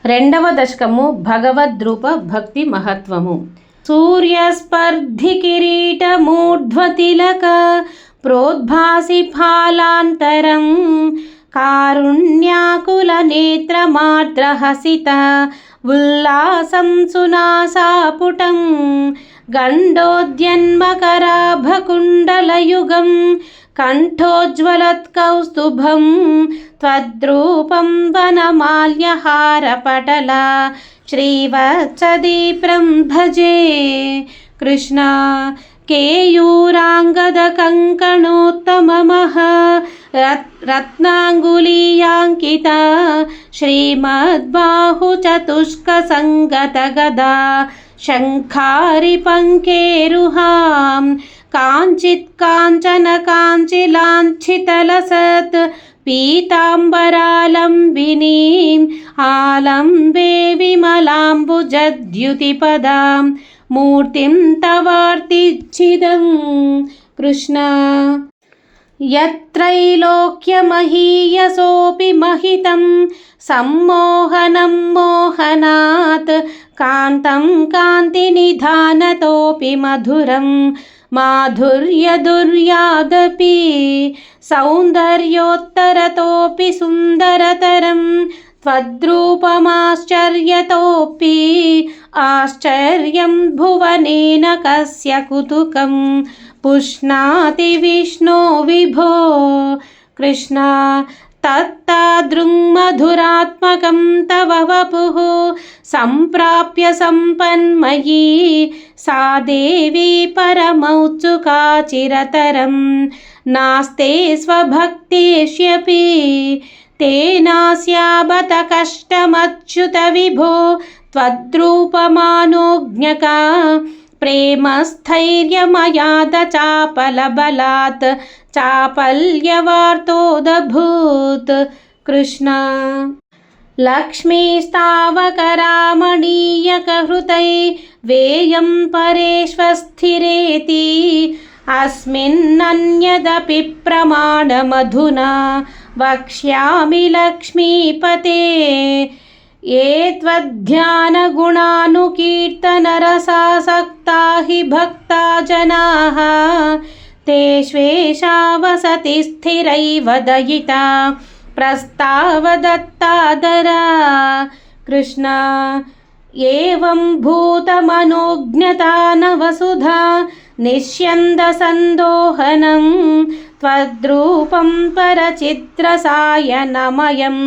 రెండవ దశకము భగవద్రూప భక్తి మహత్వము. సూర్యస్పర్ధి కిరీటమూర్ధ్వతిలక ప్రోద్భాసి ఫాలాంతరం కారుణ్యాకుల నేత్రమార్ద్రహసిత ఉల్లాసం సునాసాపుటం గండోద్యన్మకరాభకుండలయుగం కంఠోజ్వలత్కౌస్తుభం త్వద్రూపం వనమాల్యహారపటల శ్రీవత్సదీప్రం భజే. కృష్ణ కేయూరాంగద కంకణోత్తమమః రత్నాంగులీయాంకిత శ్రీమద్బాహు చతుష్క సంగత గదా శంఖారి పంకేరుహాం కాంచిత్ కాంచన కాంచిలాంఛితలసత్ పీతాంబరాలంబినీం ఆలంబే విమలాంబుజద్యుతిపదాం మూర్తిం తవార్తిచ్చిదం. కృష్ణ యత్రైలోక్యమహీయసోऽపి మహితం సమ్మోహనం మోహనాత్ కాంతం కాంతినిధానతోऽపి మధురం మాధుర్యదుర్యాదపి సౌందర్యోత్తరతోऽపి సుందరతరం త్వద్రూపమాశ్చర్యతోऽపి ఆశ్చర్యం భువనేన కస్య కుతుకం పుష్ణాతి విష్ణో విభో. కృష్ణ తత్తాదృంమధురాత్మకం తవ వపుః సంప్రాప్య సంపన్మయీ సా దేవీ పరమౌత్సుకా చిరతరం నాస్తే స్వభక్తేష్యపి తేనాస్యాబత కష్టమచ్యుత విభో త్వద్రూపమానోజ్ఞకా ప్రేమస్థైర్యమయాద చాపలబలాత్ చాపల్యవార్తోదభూత్. కృష్ణ లక్ష్మీస్తావకరామణీయకహృతై వేయం పరేష్వస్థిరేతి అస్మిన్నన్యదపి ప్రమాణమధునా వక్ష్యామి లక్ష్మీపతే. ఏ త్వధ్యానగుణానుకీర్తనరసాసక్తా హి భక్తా జనాః తేష్వేషా వసతి స్థిరైవ దయితా ప్రస్తావదత్తాదరా. కృష్ణ ఏవం భూతమనోజ్ఞతా నవసుధా నిష్యందసందోహనం త్వద్రూపం పరచిత్రసాయనమయం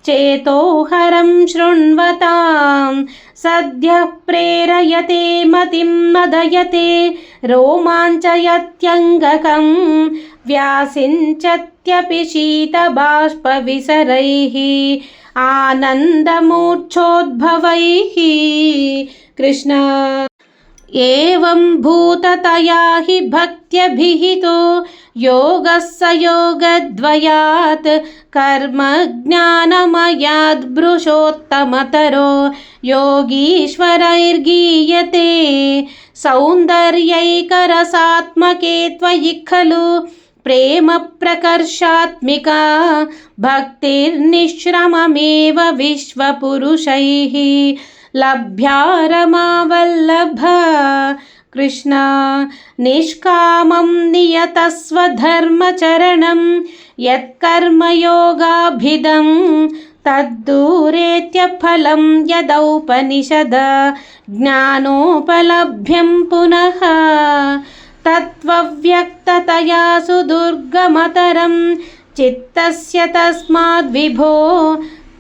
చేతోహరం శృణ్వతాం సద్యః ప్రేరయతే మతిం మదయతే రోమాంచయత్యంగకం వ్యాసించత్యపి శీతబాష్పవిసరైః ఆనందమూర్ఛోద్భవైః. కృష్ణ ఏవం భూతతయా హి భక్త్యభిహితో యోగः స యోగద్వయాత్ కర్మ జ్ఞానమయాద్ భృశోత్తమతరో యోగీశ్వరైర్గీయతే సౌందర్యైకరసాత్మకే త్వయి ఖలు ప్రేమ ప్రకర్షాత్మికా భక్తిర్నిశ్రమమేవ విశ్వపురుషైః లభ్యా రమావల్లభ. కృష్ణ నిష్కామం నియతస్వధర్మచరణం యత్కర్మయోగాభిదం తద్దూరేత్య ఫలం యదౌపనిషద జ్ఞానోపలభ్యం పునః తత్వవ్యక్తతయా సుదుర్గమతరం చిత్తస్య తస్మాద్విభో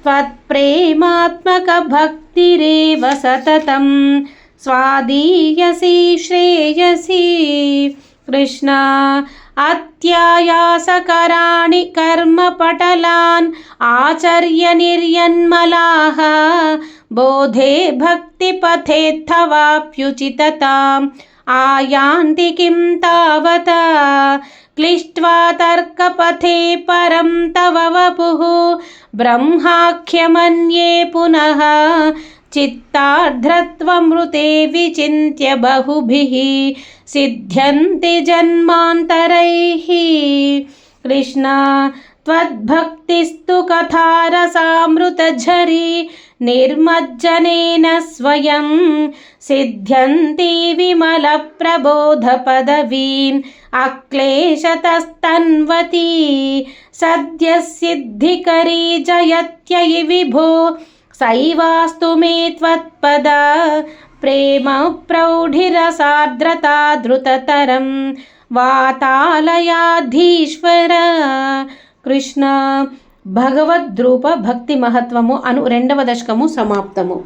త్వత్ప్రేమాత్మక భక్తిరేవ సతతం స్వాదీయసి శ్రేయసి. కృష్ణ అత్యాయాసకరాణి కర్మపటలాన్ ఆచర్య నిర్యన్మలాః బోధే భక్తిపథేత్తవాప్యుచితతాం ఆయాంతి కిం తావతా క్లిష్ట్వా తర్కపథే పరం తవ వపుః బ్రహ్మాఖ్యమన్యే పునః చిత్తార్ధ్రత్వమృతే విచింత్య బహుభిః సిద్ధ్యంతి జన్మాంతరైః. కృష్ణ त्वद्भक्तिस्तु कथारसामृतझरी నిర్మజ్జనేన స్వయం సిద్ధ్యంతి విమలప్రబోధపదవీం అక్లేశతస్తన్వతి సద్యసిద్ధికరీ జయత్యయి విభో సైవాస్తు మే త్వత్పద ప్రేమ ప్రౌఢిరసార్ద్రతా ధృతతరం వాతాలయాధీశ్వర. కృష్ణ. భగవద్రూప భక్తి మహత్వము అను 2వ దశకము సమాప్తము.